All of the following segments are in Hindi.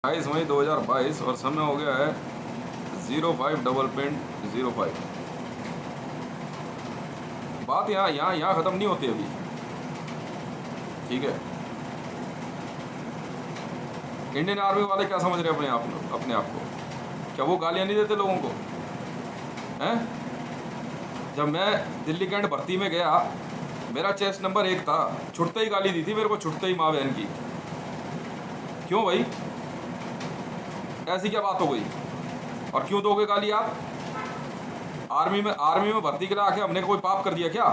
28 मई 2022 और समय हो गया है 05:05। बात यहाँ ख़त्म नहीं होती अभी, ठीक है। इंडियन आर्मी वाले क्या समझ रहे हैं अपने आप को? क्या वो गालियाँ नहीं देते लोगों को? हैं? जब मैं दिल्ली कैंट भर्ती में गया, मेरा चेस्ट नंबर 1 था, छुटते ही गाली दी थी मेरे को, छुटते ही माँ बहन की। क्यों भाई, ऐसी क्या बात हो गई? और क्यों दोगे गाली आप? आर्मी में भर्ती करा के हमने कोई पाप कर दिया क्या?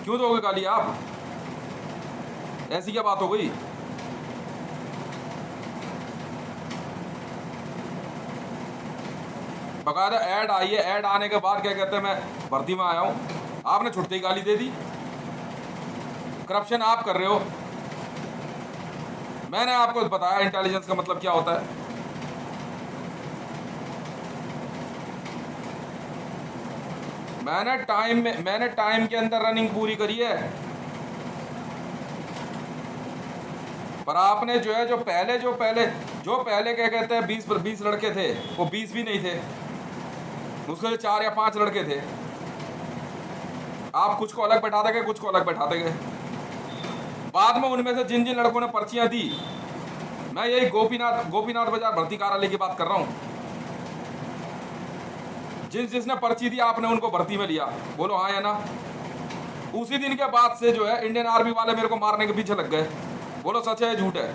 क्यों दोगे गाली आप? ऐसी क्या बात हो गई? बकायदा ऐड आई है, ऐड आने के बाद क्या कहते हैं मैं भर्ती में आया हूँ, आपने छुटते ही गाली दे दी। करप्शन आप कर रहे हो। मैंने आपको बताया इंटेलिजेंस का मतलब क्या होता है। मैंने टाइम के अंदर रनिंग पूरी करी है। पर आपने जो है जो पहले क्या कहते हैं 20 लड़के थे, वो 20 भी नहीं थे, मुश्किल 4 या 5 लड़के थे। आप कुछ को अलग बैठाते गए, कुछ को अलग बैठाते गए। बाद में उनमें से जिन जिन लड़कों ने पर्चियां दी, मैं यही गोपीनाथ बाजार भर्ती कार्यालय की बात कर रहा हूं, जिसने पर्ची दी आपने उनको भर्ती में लिया। बोलो हाँ या ना? उसी दिन के बाद से जो है इंडियन आर्मी वाले मेरे को मारने के पीछे लग गए। बोलो सच है झूठ है?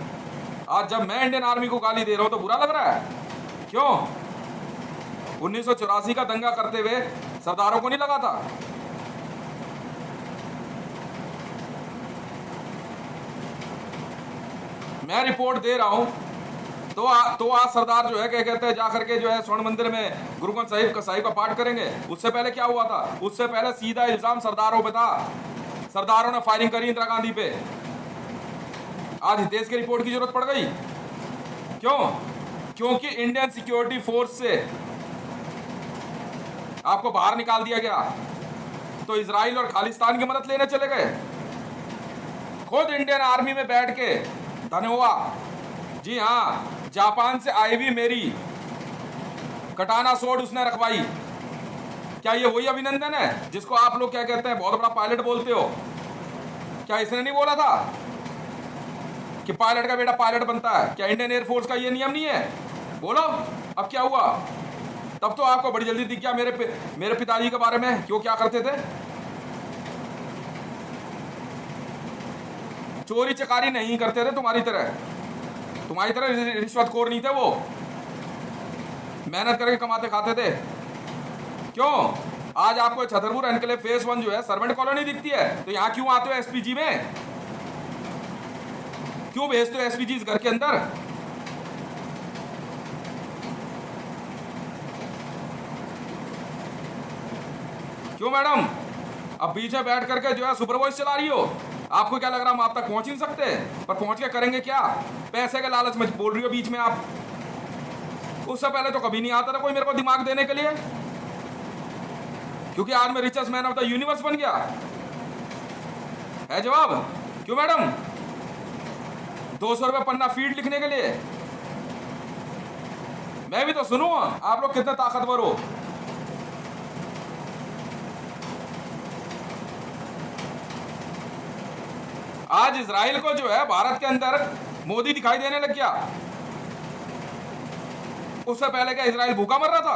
आज जब मैं इंडियन आर्मी को गाली दे रहा हूं तो बुरा लग रहा है? क्यों? 1984 का दंगा करते हुए सरदारों को नहीं लगा था? मैं रिपोर्ट दे रहा हूं तो आज सरदार जो है क्या कहते हैं जाकर के जो है स्वर्ण मंदिर में गुरु ग्रंथ साहिब का पाठ करेंगे। उससे पहले क्या हुआ था? उससे पहले सीधा इल्जाम सरदारों पे था, सरदारों ने फायरिंग करी इंदिरा गांधी पे। आज हितेश की रिपोर्ट की जरूरत पड़ गई? क्यों? क्योंकि इंडियन सिक्योरिटी फोर्स से आपको बाहर निकाल दिया गया, तो इजराइल और खालिस्तान की मदद लेने चले गए। खुद इंडियन आर्मी में बैठ के धनोवा, जी हाँ, जापान से आई हुई मेरी कटाना सोड उसने रखवाई। क्या ये वही अभिनंदन है जिसको आप लोग क्या कहते हैं बहुत बड़ा पायलट बोलते हो? क्या इसने नहीं बोला था कि पायलट का बेटा पायलट बनता है? क्या इंडियन एयरफोर्स का ये नियम नहीं है? बोलो अब क्या हुआ? तब तो आपको बड़ी जल्दी दिख गया मेरे पिताजी के बारे में, क्यों क्या करते थे। चोरी चकारी नहीं करते थे तुम्हारी तरह रिश्वतखोर नहीं थे वो, मेहनत करके कमाते खाते थे। क्यों आज आपको छतरपुर एनक्लेव फेज 1 जो है सर्वेंट कॉलोनी दिखती है, तो यहां क्यों आते हो एसपीजी में? क्यों भेजते हो एसपीजी घर के अंदर? क्यों मैडम? अब पीछे बैठ करके जो है सुपर वॉइस चला रही हो। आपको क्या लग रहा हम आप तक पहुंच ही नहीं सकते? पर पहुंच के करेंगे क्या? पैसे के लालच में बोल रही हो बीच में आप। उससे पहले तो कभी नहीं आता था कोई मेरे को दिमाग देने के लिए, क्योंकि आज मैं richest man of the universe बन गया है। जवाब क्यों मैडम? 200 रुपये पन्ना फीड लिखने के लिए। मैं भी तो सुनूं आप लोग कितने ताकतवर हो। आज इजराइल को जो है भारत के अंदर मोदी दिखाई देने लग गया। उससे पहले क्या इजराइल भूखा मर रहा था?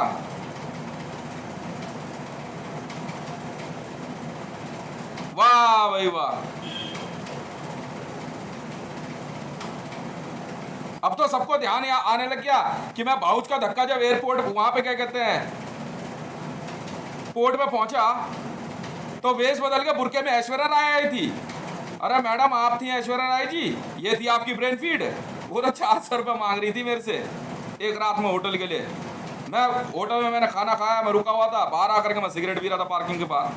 वाह भाई वाह। अब तो सबको ध्यान आने लग गया कि मैं भाउच का धक्का जब एयरपोर्ट वहां पे क्या कहते हैं पोर्ट पे पहुंचा, तो वेश बदल के बुरके में ऐश्वर्या राय आई थी। अरे मैडम आप थी ऐश्वर्या राय जी, ये थी आपकी ब्रेन फीड। वो तो 400 रुपये मांग रही थी मेरे से एक रात में होटल के लिए। मैं होटल में मैंने खाना खाया, मैं रुका हुआ था, बाहर आकर के मैं सिगरेट पी रहा था पार्किंग के पास।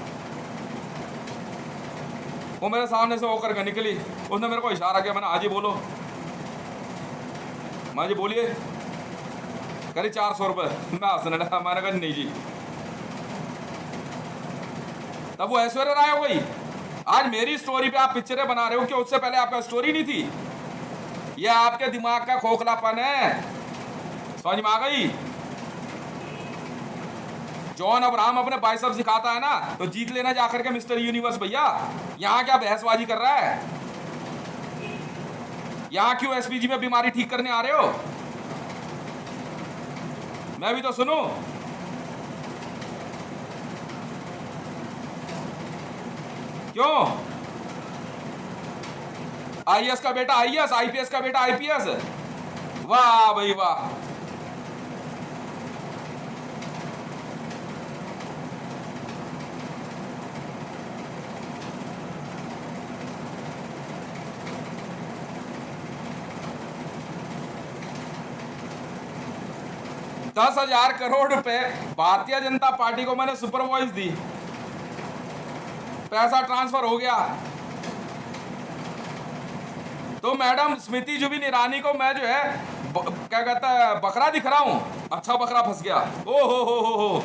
वो मेरे सामने से होकर के निकली, उसने मेरे को इशारा किया, मैंने हाँ जी बोलो। माँ जी बोलिए। करी 400 रुपये। मैं हंसने लगा, मैंने कहा नहीं जी। तब वो ऐश्वर्या राय हो गई। आज मेरी स्टोरी पे आप पिक्चरें बना रहे हो, कि उससे पहले आपका स्टोरी नहीं थी? ये आपके दिमाग का खोखलापन है, समझ में आ गई? जॉन अब्राहम अपने बाइसेप्स दिखाता है ना, तो जीत लेना जाकर के मिस्टर यूनिवर्स भैया। यहां क्या बहसबाजी कर रहा है? यहां क्यों एसपीजी में बीमारी ठीक करने आ रहे हो? मैं भी तो सुनूं। क्यों? आईएएस का बेटा आईएएस, आईपीएस का बेटा आईपीएस। वाह भाई वाह। ₹10,000 रुपए भारतीय जनता पार्टी को मैंने सुपरवाइज दी, पैसा ट्रांसफर हो गया। तो मैडम स्मृति जुबिन ईरानी को मैं जो है क्या कहता है बकरा दिख रहा हूं? अच्छा बकरा फंस गया। ओ हो।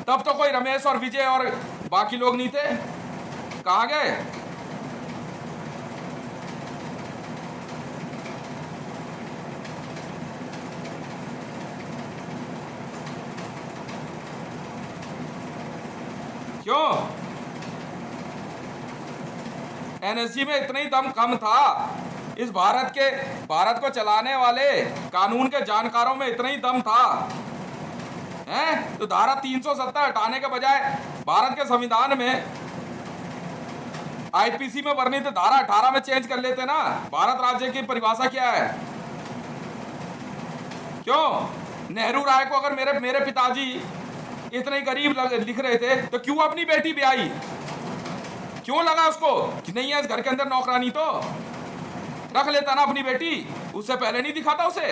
तब तो कोई रमेश और विजय और बाकी लोग नहीं थे, कहां गए? क्यों? एनएसजी में इतना ही दम कम था। इस भारत को चलाने वाले कानून के जानकारों में इतना ही दम था, हैं? तो धारा 370 हटाने के बजाय भारत के संविधान में आईपीसी में वर्णित धारा 18 में चेंज कर लेते ना। भारत राज्य की परिभाषा क्या है? क्यों? नेहरू राय को अगर मेरे पिताजी इतने गरीब लिख रहे थे तो क्यों अपनी बेटी ब्याही? क्यों लगा उसको कि नहीं है इस घर के अंदर नौकरानी, तो रख लेता ना अपनी बेटी। उससे पहले नहीं दिखाता उसे?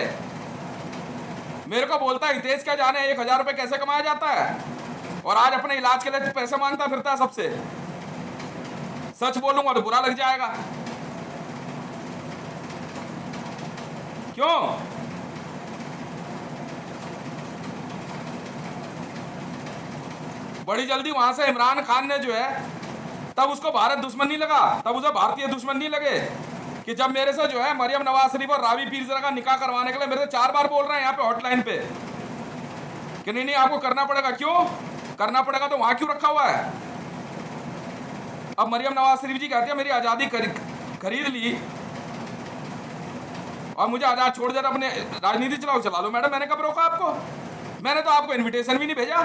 मेरे को बोलता है हितेश क्या जाने 1,000 रुपए कैसे कमाया जाता है, और आज अपने इलाज के लिए पैसे मांगता फिरता है सबसे। सच बोलूंगा तो बुरा लग जाएगा। क्यों? बड़ी जल्दी वहां से इमरान खान ने जो है, तब उसको भारत दुश्मन नहीं लगा, तब उसे भारतीय दुश्मन नहीं लगे कि जब मेरे से जो है मरियम नवाज शरीफ और रावी पीरज़ादा का निकाह करवाने के लिए मेरे से 4 बार बोल रहे हैं यहाँ पे हॉटलाइन पे कि नहीं आपको करना पड़ेगा। क्यों करना पड़ेगा? तो वहां क्यों रखा हुआ है? अब मरियम नवाज शरीफ जी कहती है मेरी आजादी खरीद ली और मुझे आजाद छोड़ देना, अपने राजनीति चलाओ, चला लो। मैडम मैंने कब रोका आपको? मैंने तो आपको इन्विटेशन भी नहीं भेजा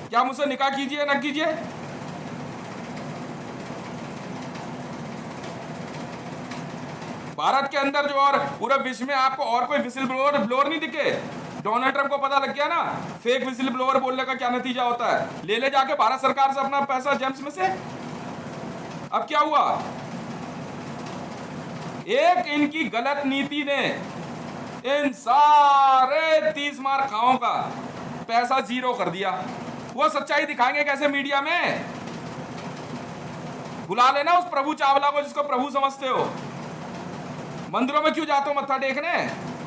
क्या मुझसे निकाह कीजिए ना कीजिए। भारत के अंदर जो और पूरे विश्व में आपको और कोई विसिल ब्लोअर नहीं दिखे। डोनाल्ड ट्रंप को पता लग गया ना फेक विसिल ब्लोअर बोलने का क्या नतीजा होता है। ले जाके भारत सरकार से अपना पैसा जेम्स में से। अब क्या हुआ? एक इनकी गलत नीति ने इन सारे 30 मार खाओं का पैसा जीरो कर दिया। वो सच्चाई दिखाएंगे कैसे मीडिया में? बुला लेना उस प्रभु चावला को जिसको प्रभु समझते हो। मंदिरों में क्यों जाते हो मत्था टेकने?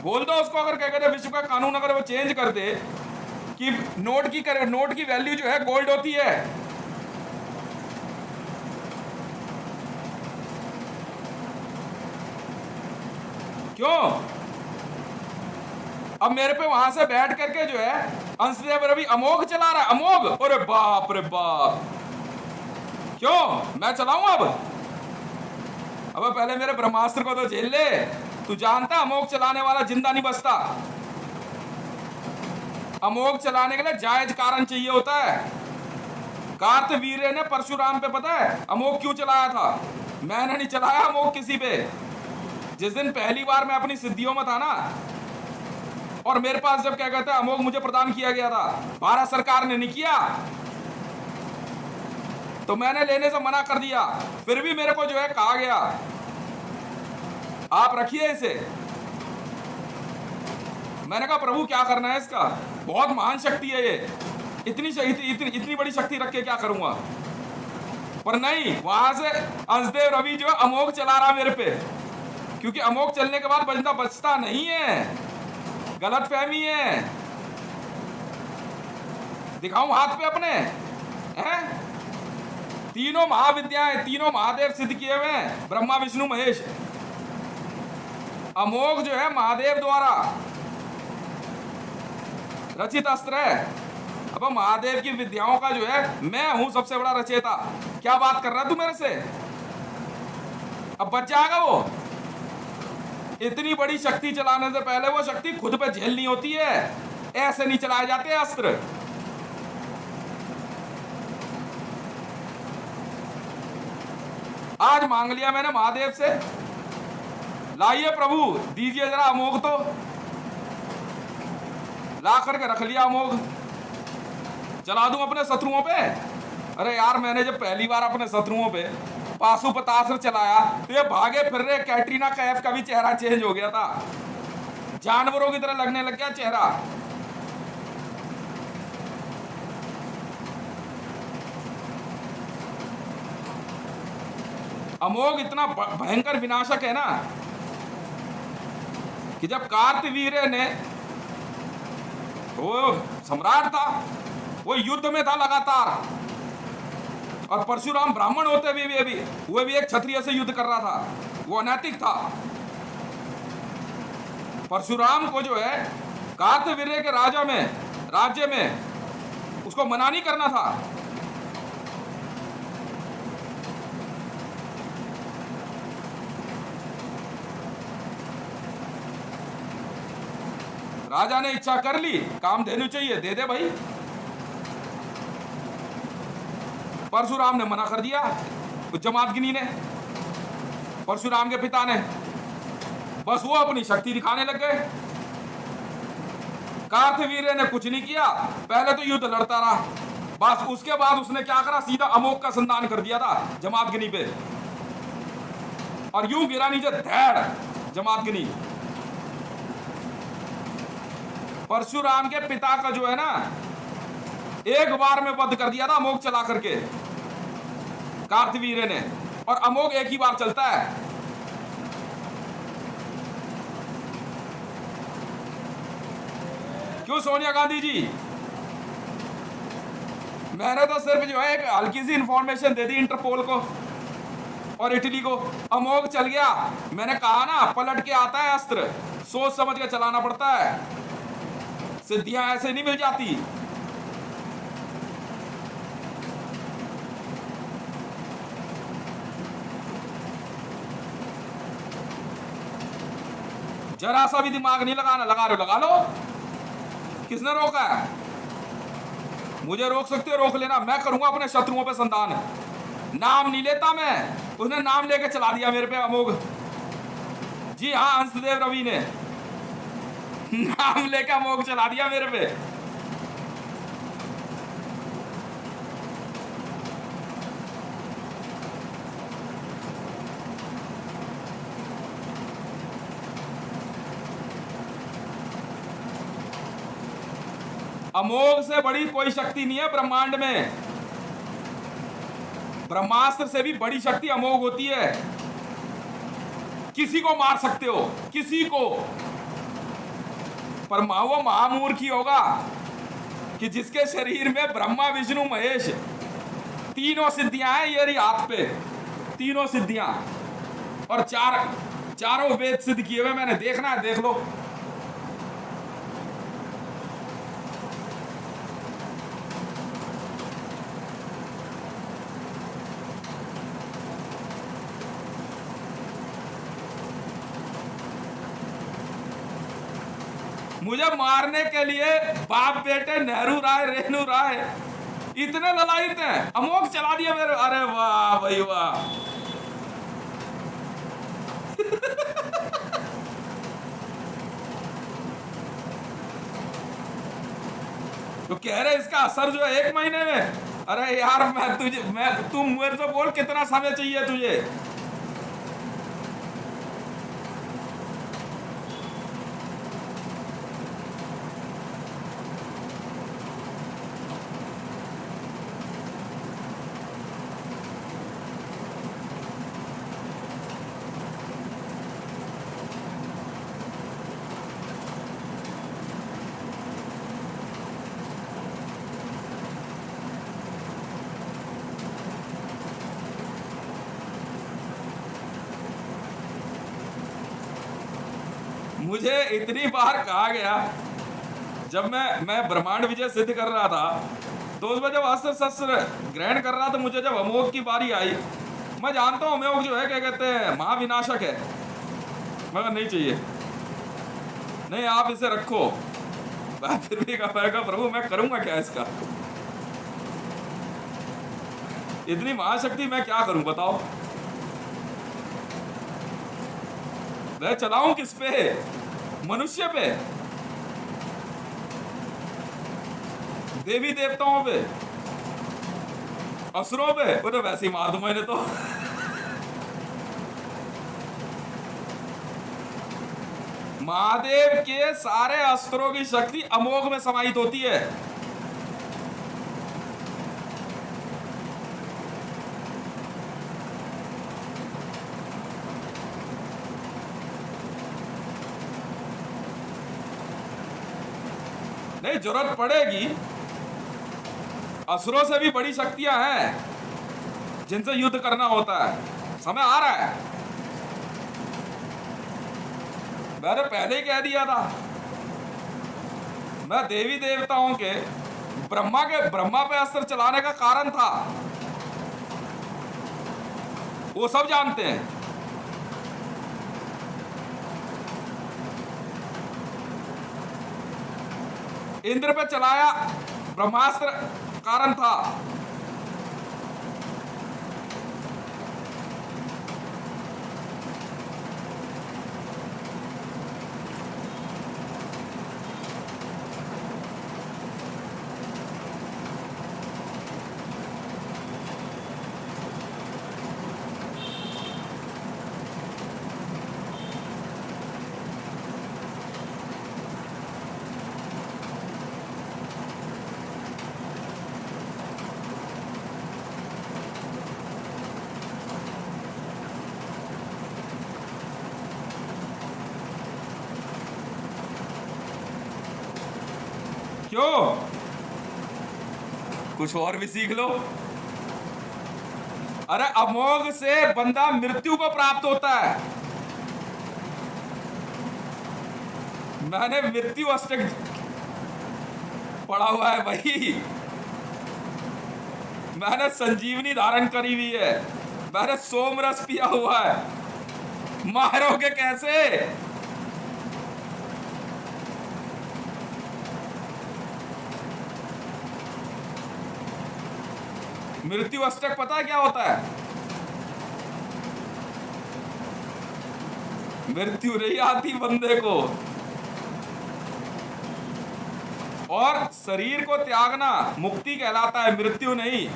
बोल दो उसको, अगर कहते विश्व का कानून अगर वो चेंज कर दे कि नोट की वैल्यू जो है गोल्ड होती है। क्यों? अब मेरे पे वहां से बैठ करके जो है अंशदेव रवि अमोघ चला रहा है। अमोघ? अरे बाप रे बाप। क्यों मैं चलाऊं अब पहले मेरे ब्रह्मास्त्र को तो झेल ले। तू जानता अमोघ चलाने वाला जिंदा नहीं बचता। अमोघ चलाने के लिए जायज कारण चाहिए होता है। कार्तवीर्य ने परशुराम पे पता है अमोघ क्यों चलाया था? मैंने नहीं चलाया अमोघ किसी पे। जिस दिन पहली बार मैं अपनी सिद्धियों में था ना, और मेरे पास जब क्या कहते हैं अमोघ मुझे प्रदान किया गया था, भारत सरकार ने नहीं किया तो मैंने लेने से मना कर दिया। फिर भी मेरे को जो है कहा गया आप रखिए इसे। मैंने कहा प्रभु क्या करना है इसका? बहुत महान शक्ति है ये, इतनी बड़ी शक्ति रख के क्या करूंगा? पर नहीं, वहां से अंशदेव रवि जो अमोघ चला रहा मेरे पे, क्योंकि अमोघ चलने के बाद बचता नहीं है। गलत फहमी है। दिखाऊं हाथ पे अपने हैं? तीनों महाविद्याएं, तीनों महादेव सिद्ध किए हुए हैं, ब्रह्मा विष्णु महेश। अमोघ जो है महादेव द्वारा रचित अस्त्र है। अब महादेव की विद्याओं का जो है मैं हूं सबसे बड़ा रचयिता। क्या बात कर रहा तू मेरे से? अब बच जाएगा वो। इतनी बड़ी शक्ति चलाने से पहले वो शक्ति खुद पे झेलनी होती है, ऐसे नहीं चलाए जाते अस्त्र। आज मांग लिया मैंने महादेव से, लाइए प्रभु दीजिए जरा अमोघ तो। ला करके रख लिया अमोघ, चला दूं अपने शत्रुओं पे। अरे यार मैंने जब पहली बार अपने शत्रुओं पे पाशुपतास्त्र चलाया तो ये भागे फिर रहे कैटरीना कैफ का भी चेहरा चेंज हो गया था, जानवरों की तरह लगने लग गया चेहरा। अमोघ इतना भयंकर विनाशक है ना कि जब कार्तवीर्य ने, वो सम्राट था, वो युद्ध में था लगातार, और परशुराम ब्राह्मण होते हुए भी वो भी एक क्षत्रिय से युद्ध कर रहा था, वो अनैतिक था। परशुराम को जो है कार्तवीर्य के राज्य में उसको मना नहीं करना था। राजा ने इच्छा कर ली, काम देनी चाहिए, दे दे भाई। परशुराम ने मना कर दिया, जमातगिनी ने, परशुराम के पिता ने, बस वो अपनी शक्ति दिखाने लग गए। कार्तवीर्य ने कुछ नहीं किया, पहले तो युद्ध लड़ता रहा, बस उसके बाद उसने क्या करा, सीधा अमोघ का संधान कर दिया था जमातगिनी पे, और यूं गिरा नीचे धैड़ जमातगिनी। परशुराम के पिता का जो है ना एक बार में वध कर दिया था अमोघ चला करके कार्तवीर्य ने, और अमोघ एक ही बार चलता है। क्यों सोनिया गांधी जी? मैंने तो सिर्फ जो है एक हल्की सी इंफॉर्मेशन दे दी इंटरपोल को और इटली को। अमोघ चल गया, मैंने कहा ना पलट के आता है अस्त्र, सोच समझ के चलाना पड़ता है, सिद्धियां ऐसे नहीं मिल जाती। जरा सा भी दिमाग नहीं लगाना, लगा लो। किसने रोका है? मुझे रोक सकते हो, रोक लेना, मैं करूंगा अपने शत्रुओं पे संधान। नाम नहीं लेता मैं, उसने नाम लेके चला दिया मेरे पे अमोघ। जी हाँ, हंसदेव रवि ने नाम लेकर अमोघ चला दिया मेरे पे। अमोघ से बड़ी कोई शक्ति नहीं है ब्रह्मांड में। ब्रह्मास्त्र से भी बड़ी शक्ति अमोघ होती है। किसी को मार सकते हो, किसी को, पर वो महामूर्खी होगा कि जिसके शरीर में ब्रह्मा विष्णु महेश तीनों सिद्धियां हैं, ये रही हाथ पे तीनों सिद्धियां, और चारों वेद सिद्ध किए हुए। मैंने देखना है, देख लो। मुझे मारने के लिए बाप बेटे नेहरू राय रेणु राय इतने ललायित हैं, अमोघ चला दिया मेरे। अरे वाह भाई वाह। तो कह रहे इसका असर जो है 1 महीने में। अरे यार तू मेरे से बोल कितना समय चाहिए तुझे? मुझे इतनी बार कहा गया, जब मैं ब्रह्मांड विजय सिद्ध कर रहा था, तो उसमें जब अस्त्र शस्त्र ग्रहण कर रहा था, मुझे जब अमोघ की बारी आई, मैं जानता हूँ अमोघ जो है क्या कहते हैं महाविनाशक है, मगर नहीं चाहिए, नहीं आप इसे रखो। मैं फिर भी कहा प्रभु मैं करूंगा क्या इसका, इतनी महाशक्ति मैं क्या करूं बताओ, मैं चलाऊं किस पे, मनुष्य पे, देवी देवताओं पे, असुरों पे, वो तो वैसे ही मार दूं मैंने तो। महादेव के सारे अस्त्रों की शक्ति अमोघ में समाहित होती है। नहीं, जरूरत पड़ेगी, असुरों से भी बड़ी शक्तियां हैं जिनसे युद्ध करना होता है, समय आ रहा है। मैंने पहले ही कह दिया था, मैं देवी देवताओं के ब्रह्मा पे अस्त्र चलाने का कारण था, वो सब जानते हैं। इंद्र पे चलाया ब्रह्मास्त्र कारण था, क्यों, कुछ और भी सीख लो। अरे अमोघ से बंदा मृत्यु को प्राप्त होता है। मैंने मृत्यु अष्टक पढ़ा हुआ है भाई, मैंने संजीवनी धारण करी हुई है, मैंने सोमरस पिया हुआ है, मारोगे कैसे। मृत्यु अष्टक पता है क्या होता है? मृत्यु नहीं आती बंदे को, और शरीर को त्यागना मुक्ति कहलाता है, मृत्यु नहीं।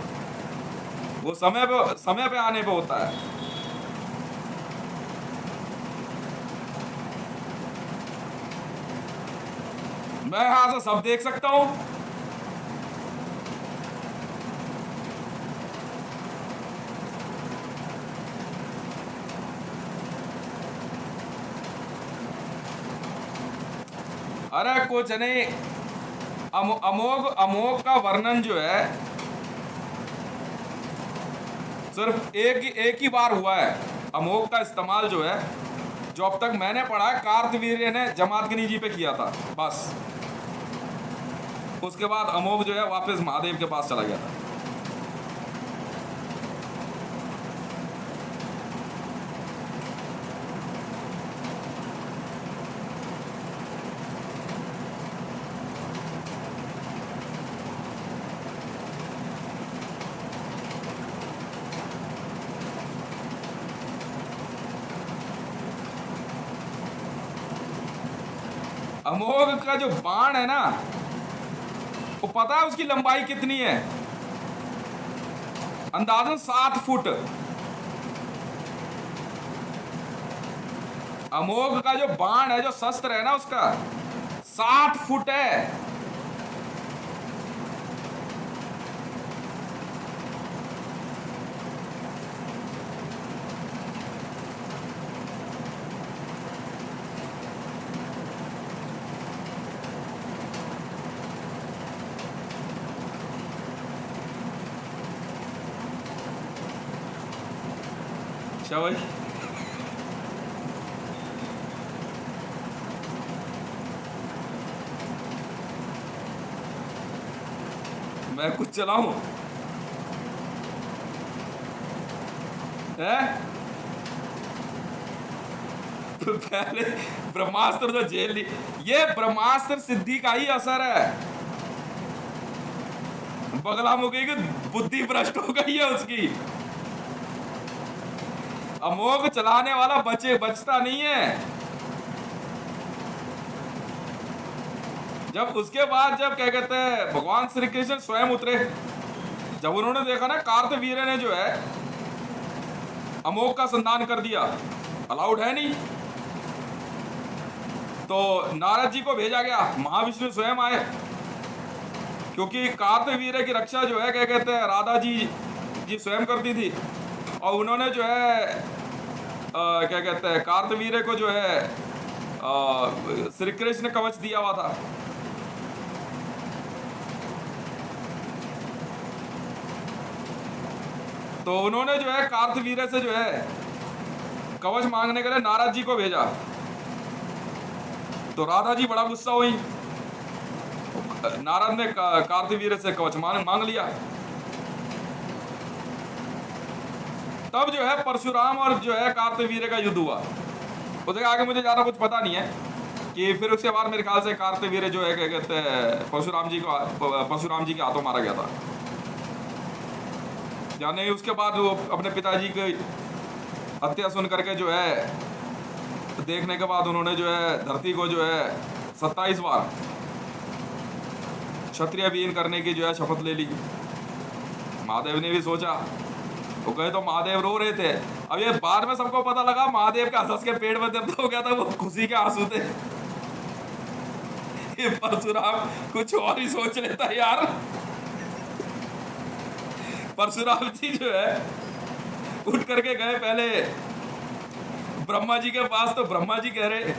वो समय पे आने पे होता है। मैं यहां से सब देख सकता हूं। अरे कुछ नहीं, अमोघ का वर्णन जो है सिर्फ एक ही बार हुआ है। अमोघ का इस्तेमाल जो है, जो अब तक मैंने पढ़ा है, कार्तवीर्य ने जमातगनी जी पे किया था बस। उसके बाद अमोघ जो है वापस महादेव के पास चला गया था। अमोघ का जो बाण है ना, वो पता है उसकी लंबाई कितनी है? अंदाजन 7 फुट। अमोघ का जो बाण है, जो शस्त्र है ना, उसका 7 फुट है। अच्छा भाई, मैं कुछ चलाऊं है? पहले ब्रह्मास्त्र जो झेल ली, ये ब्रह्मास्त्र सिद्धि का ही असर है। बगलामुखी की बुद्धि भ्रष्ट हो गई है उसकी। अमोघ चलाने वाला बचता नहीं है। जब उसके बाद जब क्या कहते हैं भगवान श्री कृष्ण स्वयं उतरे, जब उन्होंने देखा ना कार्तवीर्य ने जो है अमोघ का संधान कर दिया, अलाउड है नहीं, तो नारद जी को भेजा गया, महाविष्णु स्वयं आए, क्योंकि कार्तवीर्य की रक्षा जो है क्या कहते हैं राधा जी स्वयं करती थी, और उन्होंने जो है क्या कहते हैं कार्तवीर्य को जो है श्री कृष्ण ने कवच दिया हुआ था। तो उन्होंने जो है कार्तवीर्य से जो है कवच मांगने के लिए नारद जी को भेजा। तो राधा जी बड़ा गुस्सा हुई, नारद ने कार्तवीर्य से कवच मांग लिया। तब जो है परशुराम और जो है कार्तवीर्य का युद्ध हुआ। उसके आगे मुझे ज्यादा कुछ पता नहीं है कि फिर उसके बाद मेरे ख्याल से कार्तवीर्य जो है क्या कहते हैं परशुराम जी के हाथों मारा गया था या नहीं। उसके बाद वो अपने पिताजी की हत्या सुन करके जो है देखने के बाद उन्होंने जो है धरती को जो है 27 बार क्षत्रिय विहीन करने की जो है शपथ ले ली। महादेव ने भी सोचा, वो गए तो महादेव रो रहे थे। अब ये बाद में सबको पता लगा महादेव का हंस के पेट में दर्द हो गया था, वो खुशी के आंसू थे। ये परशुराम कुछ और ही सोच लेता यार। परशुराम जी जो है उठ करके गए पहले ब्रह्मा जी के पास, तो ब्रह्मा जी कह रहे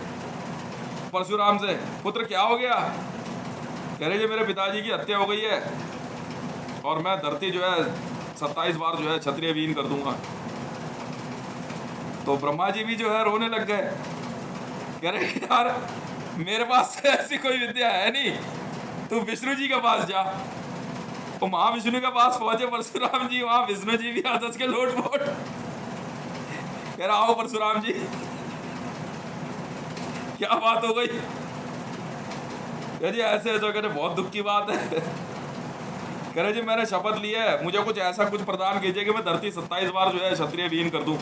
परशुराम से, पुत्र क्या हो गया? कह रहे जी मेरे पिताजी की हत्या हो गई है और मैं धरती जो है 27 बार जो है क्षत्रिय विहीन कर दूंगा। तो ब्रह्मा जी भी जो है रोने लग गए, कह रहे यार मेरे पास ऐसी कोई विद्या है नहीं, तू विष्णु जी के पास जा। तो महाविष्णु के पास पहुंचे परशुराम जी, वहां विष्णु जी भी हंस के लोट पोट, कह रहा आओ परशुराम जी क्या बात हो गई? कह जी ऐसे ऐसा, कह रहे बहुत दुख की बात है। कह रहे जी मैंने शपथ ली है, मुझे कुछ ऐसा कुछ प्रदान कीजिए कि मैं धरती 27 बार जो है क्षत्रिय विहीन कर दूं।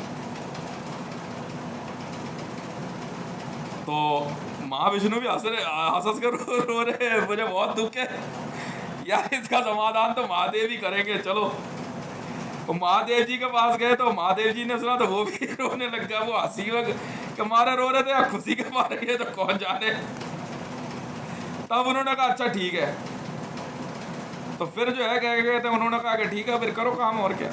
तो महाविष्णु भी हंस कर रो रहे, मुझे बहुत दुख है यार, इसका समाधान तो महादेव ही करेंगे, चलो। तो महादेव जी के पास गए, तो महादेव जी ने सुना तो वो भी रोने लग गया। वो हंसी के मारे रो रहे थे या खुशी के मारे, ये तो कौन जाने। तब उन्होंने कहा अच्छा ठीक है। तो फिर जो है क्या कहते हैं उन्होंने कहा कि ठीक है फिर करो काम, और क्या।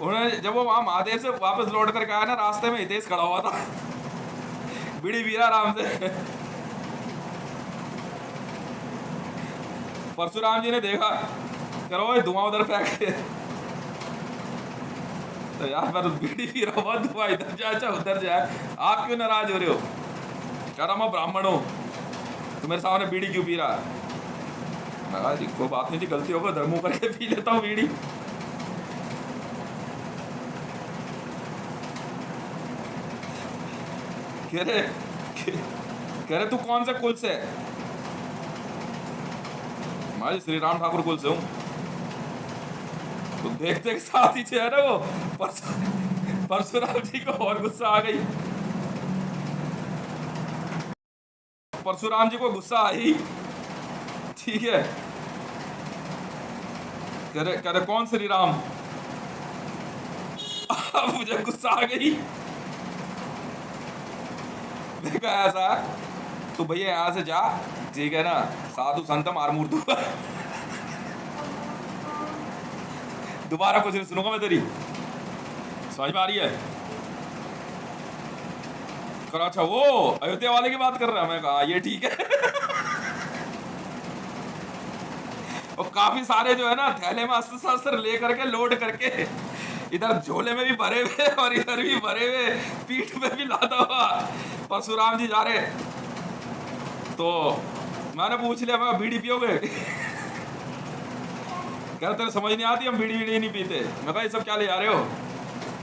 उन्हें जब वो वहां महादेव से वापस लौट करके आया ना, रास्ते में हितेश खड़ा हुआ था बीड़ी पी रहा आराम से। परशुराम जी ने देखा, करो धुआं उधर फेंक। तो यार मैं बीड़ी पी रहा हूँ, धुआं इधर जाए चाहे उधर जाए, आप क्यों नाराज हो रहे हो? कह रहा मैं ब्राह्मण हूँ, तो मेरे सामने बीड़ी क्यों पी रहा है? मैं कहा जी कोई बात नहीं जी, गलती होगा धर्मों करके पी लेता हूँ बीड़ी। कह रहे तू कौन से कुल से है? मैं श्री राम ठाकुर कुल से हूं। तो देखते के साथ ही है ना वो परशुराम जी को और गुस्सा आ गई। परशुराम जी को गुस्सा आई, ठीक है। कह रहे कौन श्री राम? मुझे गुस्सा आ गई। देखा ऐसा तो भैया यहाँ से जा, ठीक है ना, साधु संत मार मूर्तु दोबारा कुछ नहीं सुनूंगा मैं तेरी, समझ में आ रही है? करो अच्छा वो अयोध्या वाले की बात कर रहा है। मैं कहा ये ठीक है। और काफी सारे जो है ना थैले में अस्त्र शस्त्र लेकर के लोड करके इधर झोले में भी भरे हुए और इधर भी भरे हुए, पीठ पे भी लादा हुआ। परशुराम जी जा रहे, तो मैंने पूछ लिया, मैं बीड़ी पियोगे? कह रहे तेरे समझ नहीं आती, हम बीड़ी बीड़ी नहीं पीते। मैं कहा ये सब क्या ले जा रहे हो?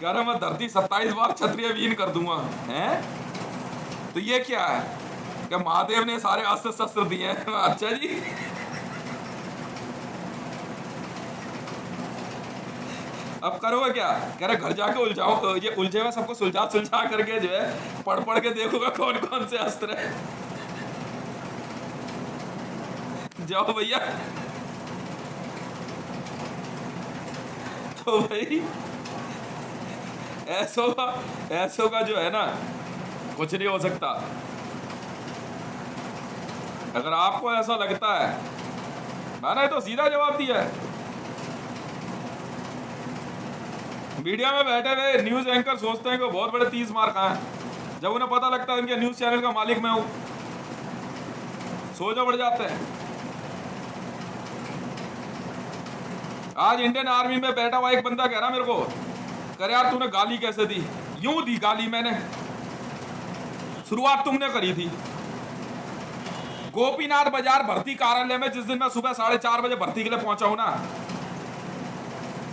कह रहे मैं धरती 27 बार क्षत्रिय विहीन कर दूंगा। हैं? तो ये क्या है? क्या महादेव ने सारे अस्त्र शस्त्र दिए हैं? अच्छा जी। अब करोगे क्या? कह रहे घर जाके उलझाओ, ये उलझे हुए सबको सुलझा सुलझा करके जो है पढ़ पढ़ के देखोगा कौन कौन से अस्त्र है। जाओ भैया। तो भाई ऐसो का जो है ना, कुछ नहीं हो सकता। अगर आपको ऐसा लगता है, मैंने तो सीधा जवाब दिया है। मीडिया में बैठे हुए न्यूज एंकर सोचते हैं कि बहुत बड़े 30 मार कहाँ हैं। जब उन्हें पता लगता है इनके न्यूज चैनल का मालिक मैं हूं, सोचा बढ़ जाते हैं। आज इंडियन आर्मी में बैठा हुआ एक बंदा कह रहा मेरे को, कह यार तूने गाली कैसे दी? यूं दी गाली मैंने, शुरुआत तुमने करी थी। गोपीनाथ बाजार भर्ती कार्यालय में जिस दिन मैं सुबह 4:30 बजे भर्ती के लिए पहुंचा हूं ना,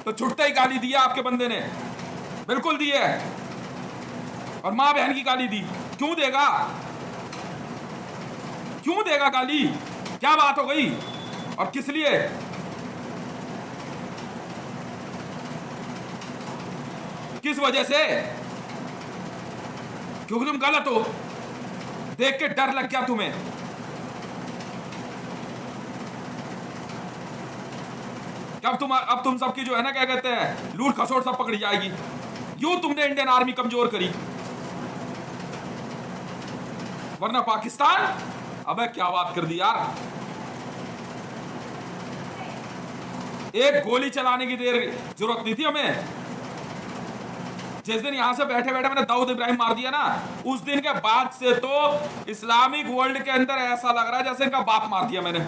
तो छुट्टे ही गाली दी है आपके बंदे ने, बिल्कुल दी है। और मां बहन की गाली दी। क्यों देगा? क्यों देगा गाली? क्या बात हो गई? और किस लिए? किस वजह से? क्योंकि तुम गलत हो, देख के डर लग गया तुम्हें। अब तुम सबकी जो है ना, क्या कहते हैं, लूट खसोट सब पकड़ी जाएगी। यूं तुमने इंडियन आर्मी कमजोर करी, वरना पाकिस्तान। अबे क्या बात कर दी यार, एक गोली चलाने की देर जरूरत नहीं थी हमें। जिस दिन यहां से बैठे बैठे मैंने दाऊद इब्राहिम मार दिया ना, उस दिन के बाद से तो इस्लामिक वर्ल्ड के अंदर ऐसा लग रहा है जैसे इनका बाप मार दिया मैंने।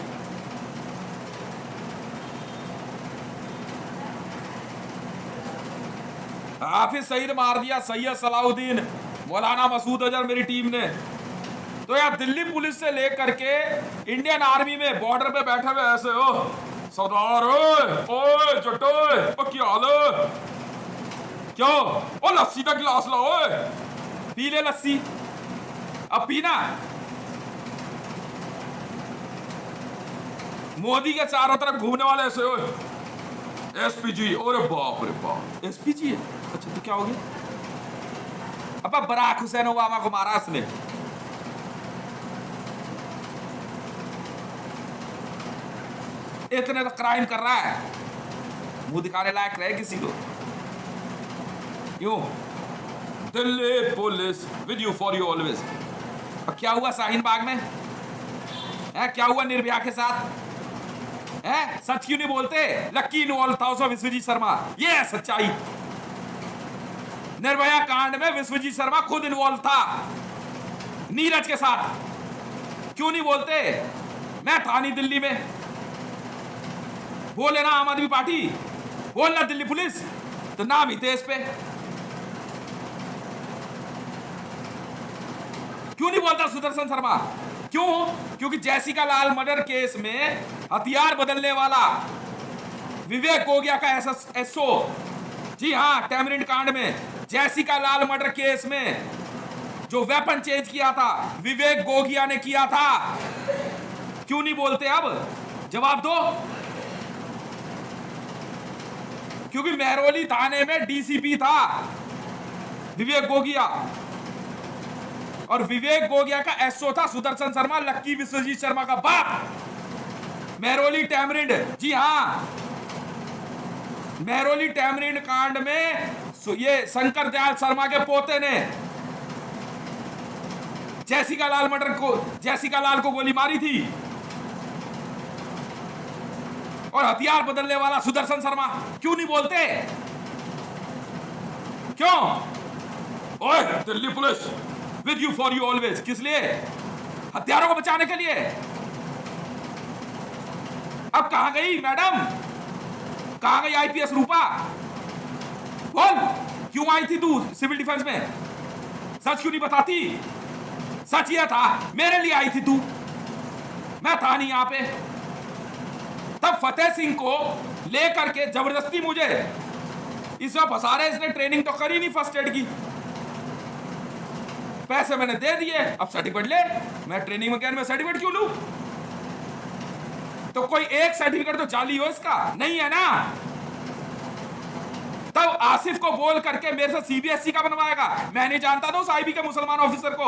हाफिज सईद मार दिया, सैयद सलाउद्दीन, मौलाना मसूद अजहर, मेरी टीम ने। तो यार दिल्ली पुलिस से लेकर के इंडियन आर्मी में बॉर्डर पे बैठे हुए ऐसे हो, सरदार ओए जट्टो क्या हाल है? क्यों? ओ लस्सी का गिलास लाओ, पी ले लस्सी, अब पीना। मोदी के चारों तरफ घूमने वाले ऐसे हो, एसपीजी। अरे बाप रे बाप, एसपीजी है? अच्छा तो क्या हो गया? अब बराक हुसैन ओबामा को मारा उसने। इतने तो क्राइम कर रहा है, मुंह दिखाने लायक रहे किसी को? क्यों? Delhi police with you for you always. क्या हुआ शाहीन बाग में? है क्या हुआ निर्भया के साथ? है सच क्यों नहीं बोलते? लक्की इन्वॉल्व था उसमें विश्वजीत शर्मा, ये है सच्चाई। निर्भया कांड में विश्वजीत शर्मा खुद इन्वॉल्व था नीरज के साथ। क्यों नहीं बोलते? मैं था नहीं दिल्ली में। बोले ना आम आदमी पार्टी, बोलना दिल्ली पुलिस, तो नाम ही थे इस पे। क्यों नहीं बोलता सुदर्शन शर्मा? क्यों? क्योंकि जैसिका लाल मर्डर केस में हथियार बदलने वाला विवेक गोगिया का एसओ, जी हां, टैमरिंड कांड में जैसिका लाल मर्डर केस में जो वेपन चेंज किया था विवेक गोगिया ने किया था। क्यों नहीं बोलते? अब जवाब दो। क्योंकि मेहरौली थाने में डीसीपी था विवेक गोगिया, और विवेक गोगिया का एसओ था सुदर्शन शर्मा, लक्की विश्वजीत शर्मा का बाप। मेहरौली टैमरिंड, जी हां, मेहरौली टैमरिंड कांड में ये शंकर दयाल शर्मा के पोते ने जैसिका लाल को गोली मारी थी, और हथियार बदलने वाला सुदर्शन शर्मा। क्यों नहीं बोलते? क्यों? ओए Delhi police with you for you always, किस लिए? हथियारों को बचाने के लिए। अब कहां गई मैडम? कहां गई आईपीएस रूपा? बोल, क्यों आई थी तू सिविल डिफेंस में? सच क्यों नहीं बताती? सच ये था, मेरे लिए आई थी तू, मैं था नहीं यहां पे। तब फतेह सिंह को लेकर के जबरदस्ती मुझे इसमें फंसा रहे। इसने ट्रेनिंग तो करी नहीं फर्स्ट एड की, पैसे मैंने दे दिए, अब सर्टिफिकेट ले। मैं ट्रेनिंग में क्या, मैं सर्टिफिकेट क्यों लूं? तो कोई एक सर्टिफिकेट तो जाली हो इसका, नहीं है ना? तब आसिफ को बोल करके मेरे से सीबीएसई का बनवाएगा। मैं नहीं जानता था उस आईबी के मुसलमान ऑफिसर को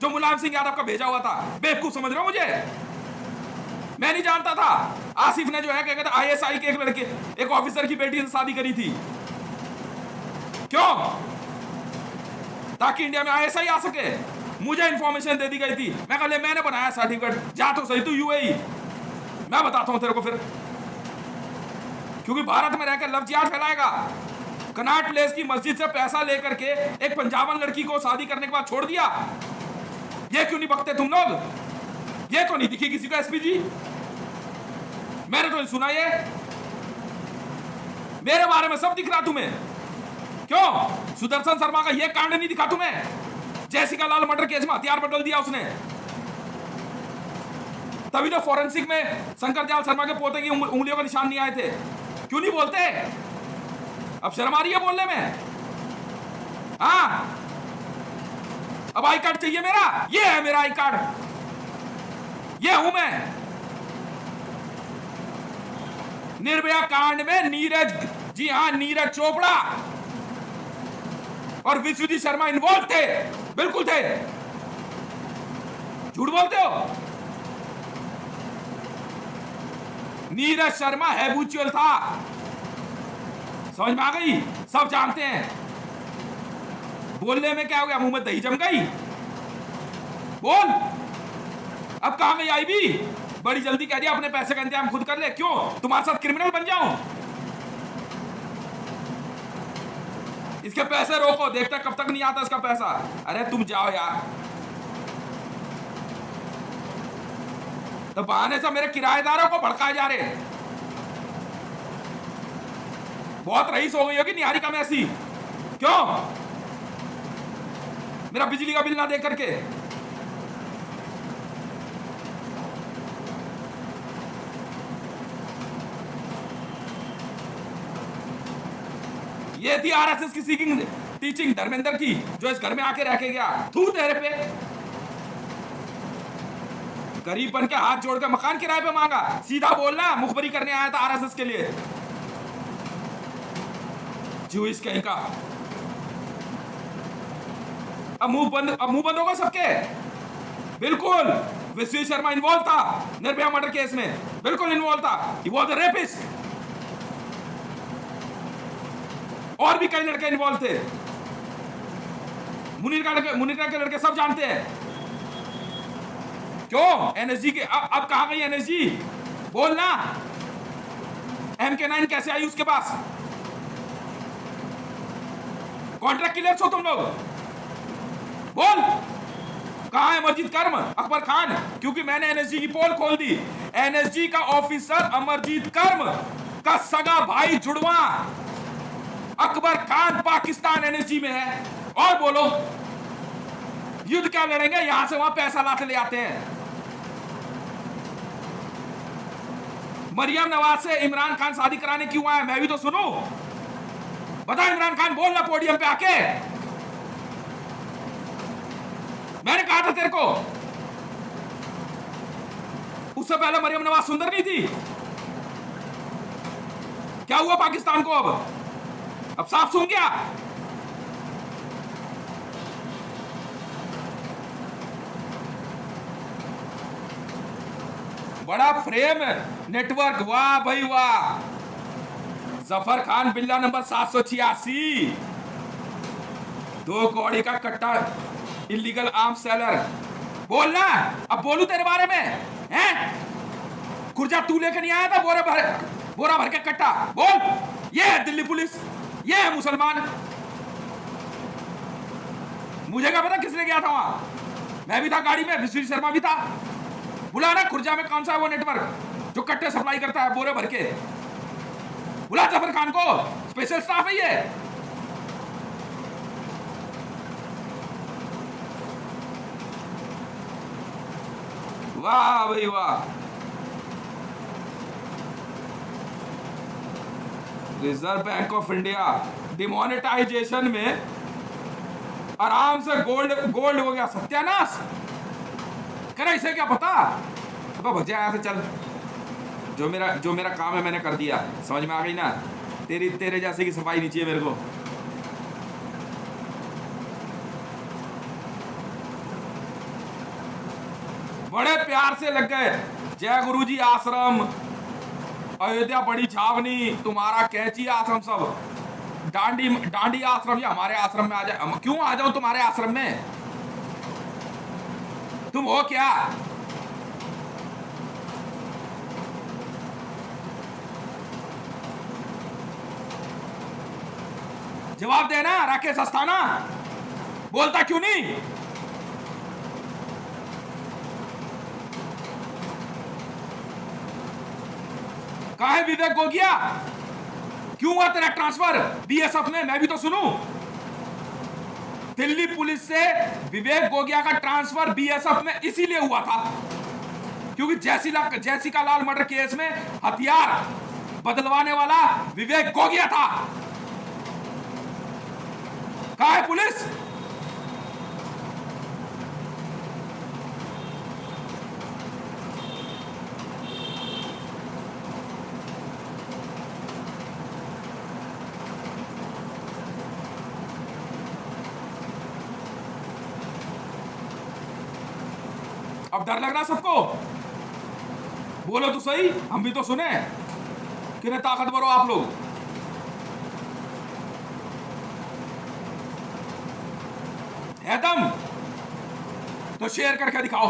जो मुलायम सिंह यादव का भेजा हुआ था। बेवकूफ समझ रहे हो मुझे? मैं नहीं जानता था। आसिफ ने जो है क्या कहते आईएसआई के एक लड़के, एक ऑफिसर की बेटी से शादी करी थी। क्यों? ताकि इंडिया में आईएसआई आ सके। मुझे इंफॉर्मेशन दे दी गई थी। मैं कहा ले, मैंने बनाया सर्टिफिकेट, जा तो सही तू यूएई। मैं बताता हूं तेरे को फिर, क्योंकि भारत में रहकर लव जिहाद फैलाएगा। कनाट प्लेस की मस्जिद से पैसा लेकर के एक पंजाबन लड़की को शादी करने के बाद छोड़ दिया। ये क्यों नहीं बकते तुम लोग? ये तो नहीं दिखी किसी को एसपी जी? मैंने तो नहीं सुना ये। मेरे बारे में सब दिख रहा तुम्हें। क्यों? सुदर्शन शर्मा का ये कांड नहीं दिखा तुम्हें? जैसिका लाल मर्डर केस में हथियार बदल दिया उसने। तभी तो फॉरेंसिक में शंकर दयाल शर्मा के पोते की उंगलियों का निशान नहीं आए थे। क्यों नहीं बोलते? अब शर्म आ रही है बोलने में? हाँ, अब आई कार्ड चाहिए मेरा। ये है मेरा आई कार्ड, ये हूं मैं। निर्भया कांड में नीरज, जी हां, नीरज चोपड़ा और विश्वजीत शर्मा इन्वॉल्व थे। बिल्कुल थे। झूठ बोलते हो? नीरज शर्मा हैबिचुअल था। समझ में आ गई? सब जानते हैं। बोलने में क्या हो गया? मुंह में दही जम गई? बोल, अब कहां गई आईबी? बड़ी जल्दी कह दिया अपने पैसे का इंतजाम खुद कर ले। क्यों? तुम्हारे साथ क्रिमिनल बन जाऊं? इसके पैसे रोको, देखते कब तक नहीं आता इसका पैसा। अरे तुम जाओ यार। तो बहाने से मेरे किराएदारों को भड़काए जा रहे। बहुत रईस हो गई होगी निहारिका में ऐसी। क्यों? मेरा बिजली का बिल ना दे करके। ये थी आरएसएस की सीकिंग टीचिंग धर्मेंद्र की, जो इस घर में आके रह के गया। थू तेरे पे। गरीब बन के हाथ जोड़ के मकान किराए पे मांगा। सीधा बोलना, मुखबरी करने आया था आरएसएस के लिए। जूइस कहीं का। अब मुंह बंद होगा सबके। बिल्कुल, विश्वजीत शर्मा इन्वॉल्व था निर्भया मर्डर केस में। बिल्कुल इन्वॉल्व था। He was a rapist. और भी कई लड़के इन्वॉल्व थे। मुनीर के लड़के सब जानते हैं। क्यों? एनएसजी के अब कहां गई एनएसजी? बोलना। MK9 कैसे आई उसके पास? कॉन्ट्रैक्ट क्लियर हो तुम लोग? बोल, कहां है अमरजीत कर्म, अकबर खान? क्योंकि मैंने एनएसजी की पोल खोल दी। एनएसजी का ऑफिसर अमरजीत कर्म का सगा भाई जुड़वा अकबर खान पाकिस्तान एनएसजी में है। और बोलो, युद्ध क्या लड़ेंगे? यहां से वहां पैसा लाते ले आते हैं। मरियम नवाज से इमरान खान शादी कराने क्यों आया? मैं भी तो सुनूं। बता इमरान खान, बोलना पोडियम पे आके। मैंने कहा था तेरे को। उससे पहले मरियम नवाज सुंदर नहीं थी? क्या हुआ पाकिस्तान को? अब साफ सुन गया। बड़ा फ्रेम नेटवर्क, वाह भाई वाह। जफर खान बिल्ला नंबर 786, 2 कौड़ी का कट्टा, इलीगल आर्म सेलर। बोलना। अब बोलू तेरे बारे में? हैं? कुर्जा तू लेकर नहीं आया था बोरा भर के कट्टा? बोल। ये है दिल्ली पुलिस, ये है मुसलमान। मुझे क्या पता किसने गया था वहां? मैं भी था गाड़ी में, विश्वजीत शर्मा भी था। बुलाना खुर्जा में कौन सा है वो नेटवर्क जो कट्टे सप्लाई करता है बोरे भर के। बुला जफर खान को, स्पेशल स्टाफ है ये। वाह भाई वाह। Reserve bank of India demonetisation में आराम से गोल्ड गोल्ड हो गया, सत्यानाश। करे इसे क्या पता। अब भजा यहाँ से चल, जो मेरा काम है मैंने कर दिया, समझ में आ गई ना। तेरे जैसे की सफाई नहीं चाहिए मेरे को। बड़े प्यार से लग गए, जय गुरुजी आश्रम, अयोध्या बड़ी छावनी, तुम्हारा कैची आश्रम, सब डांडी आश्रम, या हमारे आश्रम में आ जाए। क्यों आ जाऊं तुम्हारे आश्रम में? तुम हो क्या? जवाब देना राकेश अस्थाना, बोलता क्यों नहीं? कहाँ है विवेक गोगिया? क्यों हुआ तेरा ट्रांसफर बीएसएफ में? मैं भी तो सुनूं। दिल्ली पुलिस से विवेक गोगिया का ट्रांसफर बीएसएफ में इसीलिए हुआ था क्योंकि जैसिका लाल मर्डर केस में हथियार बदलवाने वाला विवेक गोगिया था। कहाँ है पुलिस? अब डर लग रहा सबको? बोलो तो सही, हम भी तो सुने। कितने ताकतवर हो आप लोग। है दम तो शेयर करके दिखाओ।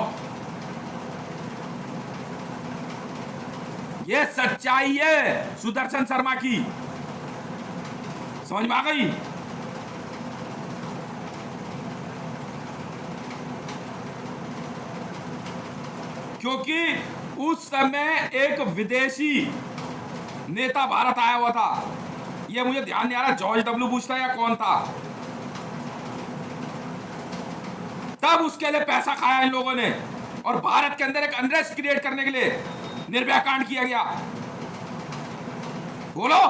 ये सच्चाई है सुदर्शन शर्मा की, समझ में आ गई? क्योंकि उस समय एक विदेशी नेता भारत आया हुआ था, ये मुझे ध्यान नहीं आ रहा जॉर्ज डब्ल्यू बुश था या कौन था। तब उसके लिए पैसा खाया इन लोगों ने और भारत के अंदर एक अनरेस्ट क्रिएट करने के लिए निर्भया कांड किया गया। बोलो।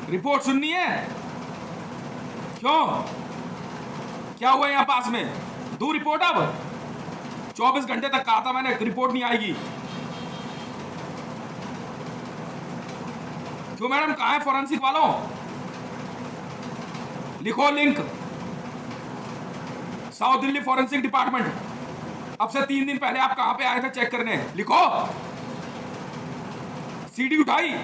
रिपोर्ट सुननी है? क्यों, क्या हुआ यहां पास में? दो रिपोर्ट। अब 24 घंटे तक कहा था मैंने, रिपोर्ट नहीं आएगी। क्यों मैडम, कहां है फॉरेंसिक वालों? लिखो link, south Delhi forensic department. अब से 3 दिन पहले आप कहां पे आए थे चेक करने? लिखो। सीडी उठाई,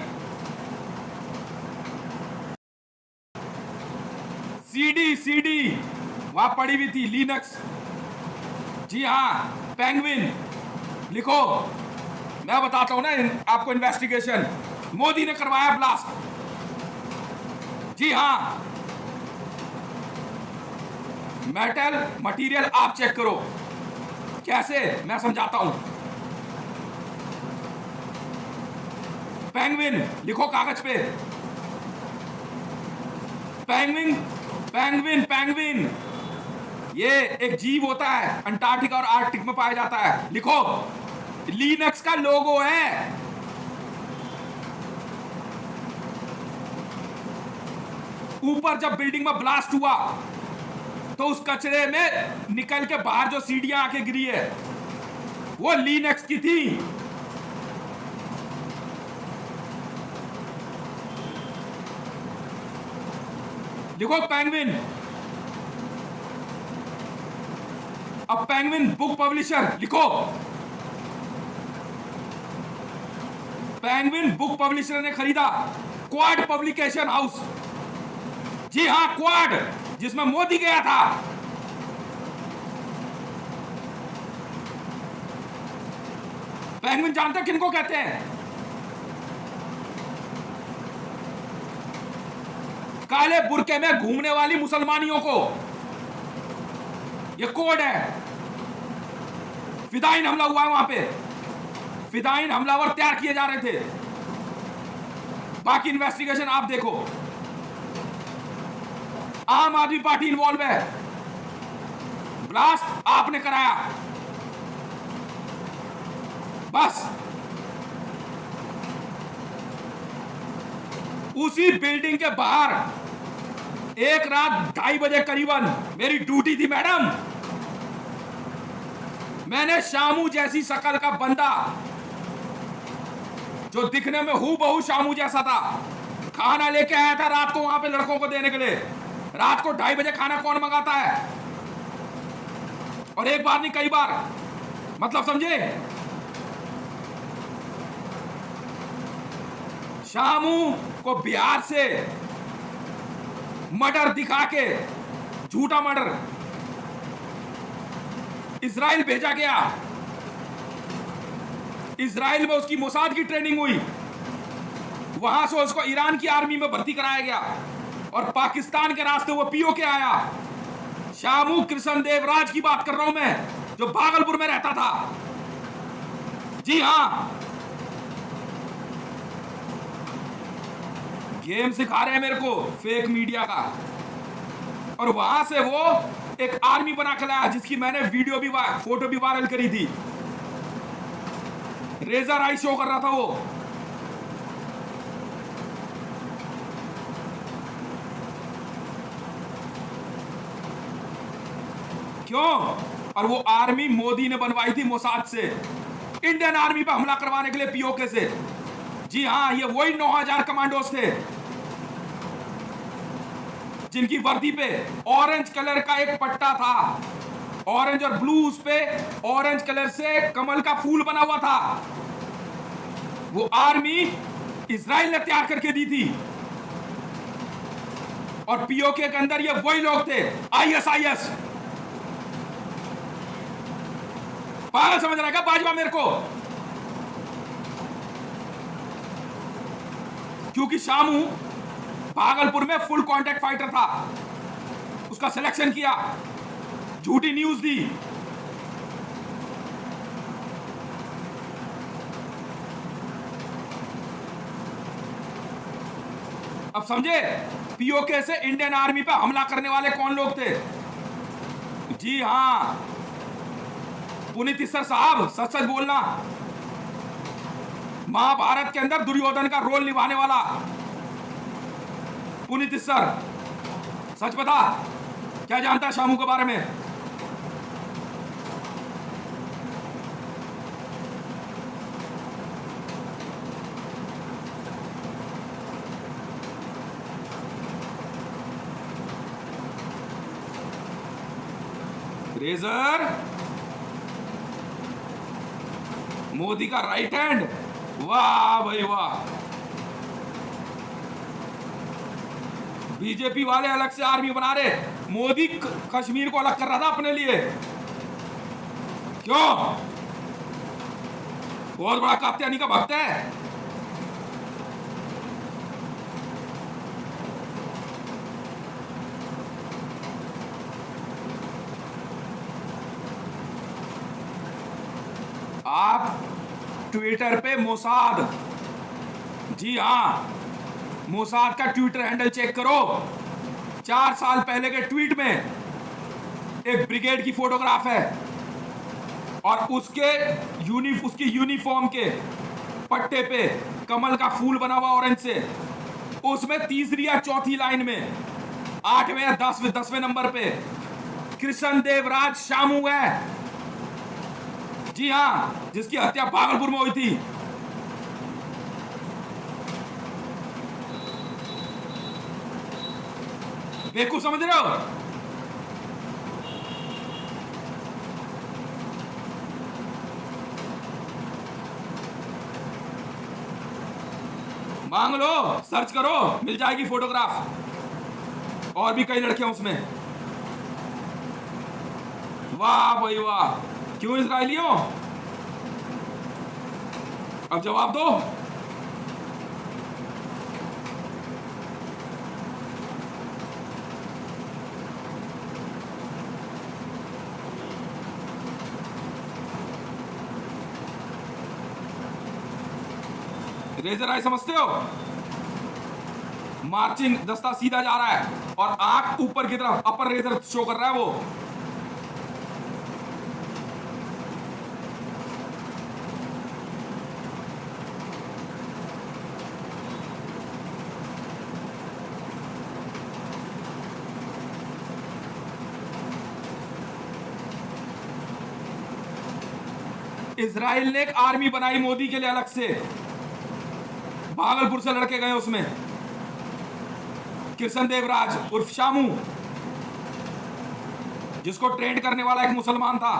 सीडी वहां पड़ी हुई थी, लिनक्स। जी हाँ, पेंगुइन। लिखो, मैं बताता हूं ना आपको इन्वेस्टिगेशन। मोदी ने करवाया ब्लास्ट। जी हाँ, मेटल मटेरियल आप चेक करो। कैसे, मैं समझाता हूं। पेंगुइन लिखो कागज पे। पेंगुइन ये एक जीव होता है, अंटार्कटिका और आर्कटिक में पाया जाता है। लिखो, लिनक्स का लोगो है। ऊपर जब बिल्डिंग में ब्लास्ट हुआ तो उस कचरे में निकल के बाहर जो सीढ़ियां आके गिरी है वो लिनक्स की थी। लिखो पेंगुइन। अब पेंगुइन बुक पब्लिशर लिखो। पेंगुइन बुक पब्लिशर ने खरीदा क्वाड पब्लिकेशन हाउस। जी हां, क्वाड, जिसमें मोदी गया था। पेंगुइन जानते किनको कहते हैं? काले बुरके में घूमने वाली मुसलमानियों को, यह कोड है। फिदाइन हमला हुआ है वहां पे, फिदाइन हमलावर तैयार किए जा रहे थे। बाकी इन्वेस्टिगेशन आप देखो। आम आदमी पार्टी इन्वॉल्व है, ब्लास्ट आपने कराया, बस। उसी बिल्डिंग के बाहर एक रात 2:30 बजे करीबन मेरी ड्यूटी थी मैडम। मैंने शामू जैसी शक्ल का बंदा, जो दिखने में हूबहू शामू जैसा था, खाना लेके आया था रात को वहां पे लड़कों को देने के लिए। रात को 2:30 बजे खाना कौन मंगाता है? और एक बार नहीं कई बार, मतलब समझे? शामू को बिहार से मर्डर दिखा के, झूठा मर्डर, इजराइल भेजा गया। इजराइल में उसकी मोसाद की ट्रेनिंग हुई, वहां से उसको ईरान की आर्मी में भर्ती कराया गया और पाकिस्तान के रास्ते वो पीओके आया। शामू कृष्ण देवराज की बात कर रहा हूं मैं, जो भागलपुर में रहता था। जी हां, गेम सिखा रहे हैं मेरे को फेक मीडिया का। और वहां से वो एक आर्मी बना के लाया, जिसकी मैंने वीडियो भी, फोटो भी वायरल करी थी। रेजर आई शो कर रहा था वो। क्यों? और वो आर्मी मोदी ने बनवाई थी मोसाद से, इंडियन आर्मी पे हमला करवाने के लिए पीओके से। जी हां, ये वही 9000 कमांडोज थे जिनकी वर्दी पे ऑरेंज कलर का एक पट्टा था, ऑरेंज और ब्लू, उस पे ऑरेंज कलर से कमल का फूल बना हुआ था। वो आर्मी इजराइल ने तैयार करके दी थी। और पीओके के अंदर ये वही लोग थे, आईएसआईएस। पागल समझ रहा है क्या बाजवा मेरे को? क्योंकि शामू भागलपुर में फुल कांटेक्ट फाइटर था, उसका सिलेक्शन किया, झूठी न्यूज दी। अब समझे पीओके से इंडियन आर्मी पे हमला करने वाले कौन लोग थे? जी हां, पुनीत तिस्सर साहब, सच सच बोलना। महाभारत के अंदर दुर्योधन का रोल निभाने वाला पुनीत तिस्सर, सच बता, क्या जानता है शामू के बारे में? रेजर मोदी का राइट हैंड, वाह भाई वाह। बीजेपी वाले अलग से आर्मी बना रहे, मोदी कश्मीर को अलग कर रहा था अपने लिए। क्यों? बहुत बड़ा कात्यायनी का भक्त है। आप ट्विटर पे मोसाद, जी हां, मोसाद का ट्विटर हैंडल चेक करो। 4 साल पहले के ट्वीट में एक ब्रिगेड की फोटोग्राफ है और उसकी यूनिफॉर्म के पट्टे पे कमल का फूल बना हुआ ऑरेंज से। उसमें तीसरी या चौथी लाइन में 8वें या 10वें नंबर पे कृष्ण देवराज शामू है। जी हां, जिसकी हत्या भागलपुर में हुई थी। बेवकूफ समझ रहे हो? मांग लो, सर्च करो, मिल जाएगी फोटोग्राफ। और भी कई लड़के हैं उसमें। वाह भाई वाह। क्यों इजरायलियों? अब जवाब दो। रेजर आई समझते हो? मार्चिंग दस्ता सीधा जा रहा है और आंख ऊपर की तरफ, अपर रेजर शो कर रहा है वो। इजराइल ने एक आर्मी बनाई मोदी के लिए अलग से, भागलपुर से लड़के गए उसमें। कृष्ण देवराज उर्फ शामू, जिसको ट्रेंड करने वाला एक मुसलमान था,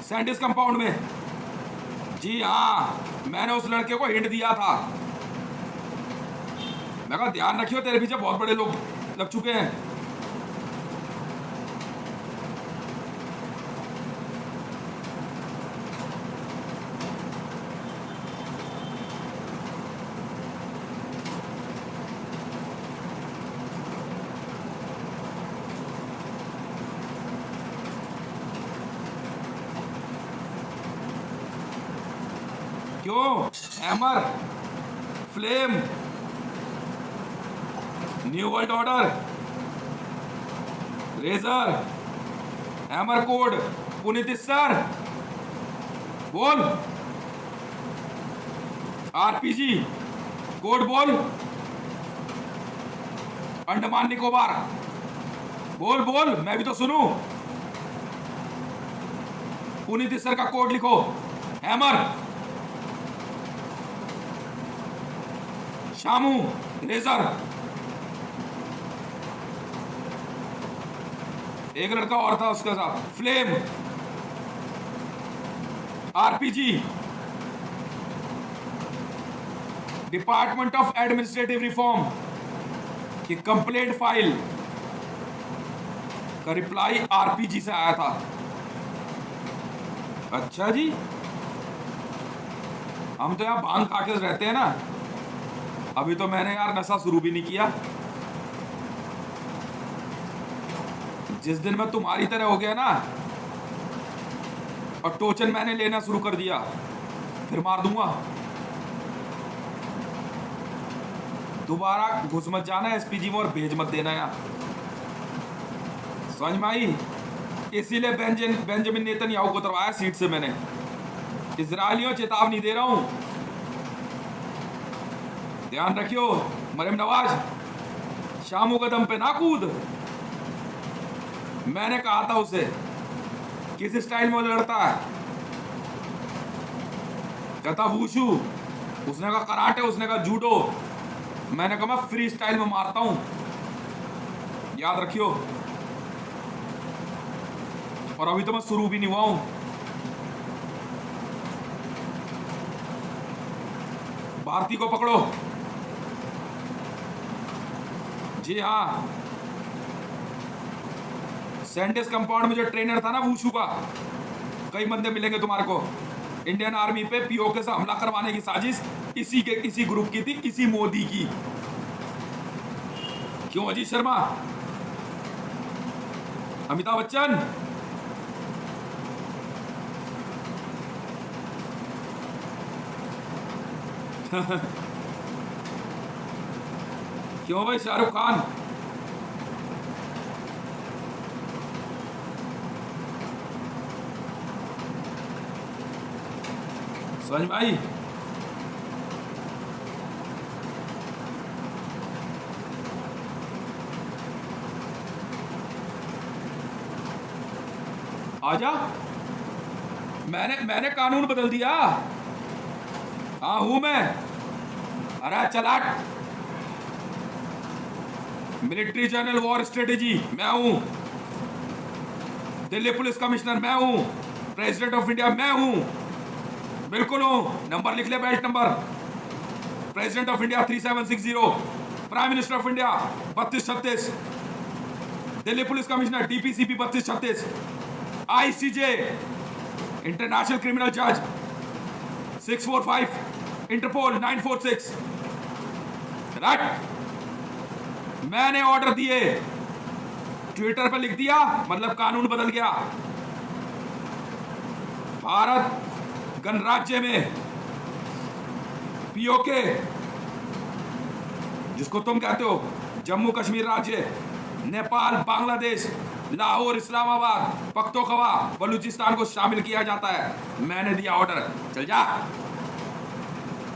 सैंडिस कंपाउंड में। जी हां, मैंने उस लड़के को हिंट दिया था, मैं कहा ध्यान रखियो तेरे पीछे बहुत बड़े लोग लग चुके हैं। क्यों? Hammer, flame, new world order, razor, hammer code, Puneet sir बोल, आरपीजी कोड बोल, अंडमान निकोबार बोल बोल, मैं भी तो सुनूं। पुनीत सर का कोड लिखो, हैमर, शामू, रेजर। एक लड़का और था उसके साथ, flame, RPG, department of administrative reform की कंप्लेंट फाइल का रिप्लाई आरपीजी से आया था। अच्छा जी, हम तो यहां भांग खा के रहते हैं ना, अभी तो मैंने यार नशा शुरू भी नहीं किया। जिस दिन मैं तुम्हारी तरह हो गया ना और टोचन मैंने लेना शुरू कर दिया, फिर मार दूंगा। दोबारा घुस मत जाना एसपीजी में और भेज मत देना यार, समझ में आई? इसीलिए बेंजामिन नेतन्याहू को उतरवाया सीट से मैंने। इजरायलियों चेतावनी दे रहा हूं, ध्यान रखियो। मरियम नवाज, शामू कदम पे ना कूद। मैंने कहा था उसे किस स्टाइल में वो लड़ता है, कहता वूशु, उसने कहा कराटे, उसने कहा जूडो, मैंने कहा मैं फ्री स्टाइल में मारता हूं, याद रखियो। और अभी तो मैं शुरू भी नहीं हुआ हूं। भारती को पकड़ो। जी हाँ, सैंडिस कंपाउंड में जो ट्रेनर था ना वूशु का, कई बंदे मिलेंगे तुम्हारे को। इंडियन आर्मी पे पीओके से हमला करवाने की साजिश इसी ग्रुप की थी, इसी मोदी की। क्यों अजीत शर्मा, अमिताभ बच्चन, क्यों भाई शाहरुख खान, समझ में आई? आजा, मैंने कानून बदल दिया। हाँ हूं मैं। अरे चलाट, मिलिट्री जनरल वॉर स्ट्रेटेजी मैं हूं, दिल्ली पुलिस कमिश्नर मैं हूं, प्रेसिडेंट ऑफ इंडिया मैं हूं, बिल्कुल हूं। नंबर लिख ले, belt number. President of India 3760, prime minister of India 3236, Delhi police commissioner DPCP 3236, ICJ international criminal जज 645, इंटरपोल 946। राइट, मैंने ऑर्डर दिए, ट्विटर पर लिख दिया, मतलब कानून बदल गया। भारत गणराज्य में पीओके, जिसको तुम कहते हो जम्मू कश्मीर राज्य, नेपाल, बांग्लादेश, लाहौर, इस्लामाबाद, पख्तूनख्वा, बलूचिस्तान को शामिल किया जाता है। मैंने दिया ऑर्डर, चल जा।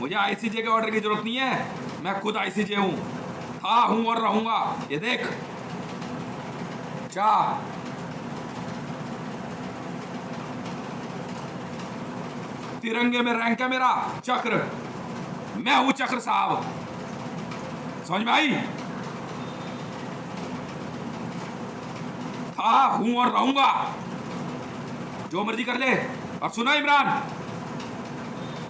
मुझे आईसीजे के ऑर्डर की जरूरत नहीं है, मैं खुद आईसीजे हूं, था, हूं और रहूंगा। ये देख, जा। तिरंगे में रैंक है मेरा चक्र, मैं हूं चक्र साहब, समझ में आई? था, हूं और रहूंगा, जो मर्जी कर ले। और सुना इमरान,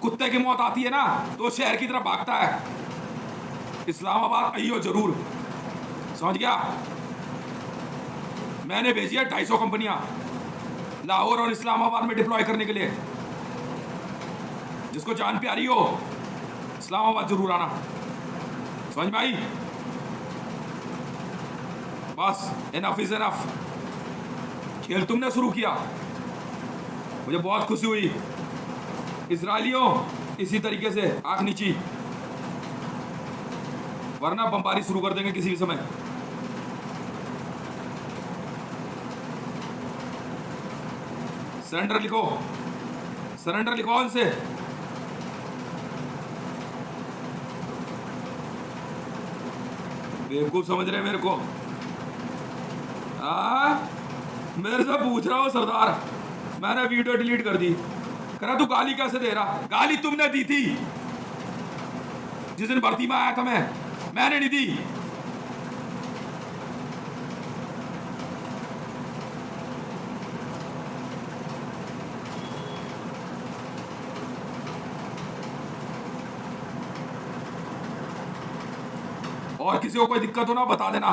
कुत्ते की मौत आती है ना तो शहर की तरफ भागता है। इस्लामाबाद आइयो जरूर, समझ गया? मैंने भेजी है 250 कंपनियां लाहौर और इस्लामाबाद में डिप्लॉय करने के लिए। जिसको जान प्यारी हो इस्लामाबाद जरूर आना, समझ में आई? बस, इनफ इज इनफ। खेल तुमने शुरू किया, मुझे बहुत खुशी हुई। इजरायलियों, इसी तरीके से आंख नीची, वरना बमबारी शुरू कर देंगे किसी भी समय। सरेंडर लिखो, सरेंडर लिखो उनसे। बेवकूफ समझ रहे मेरे को? मेरे से पूछ रहा हो सरदार, मैंने वीडियो डिलीट कर दी। कह रहा तू गाली कैसे दे रहा? गाली तुमने दी थी जिस दिन भर्ती में आया था, मैंने नहीं दी। और किसी को कोई दिक्कत हो ना बता देना।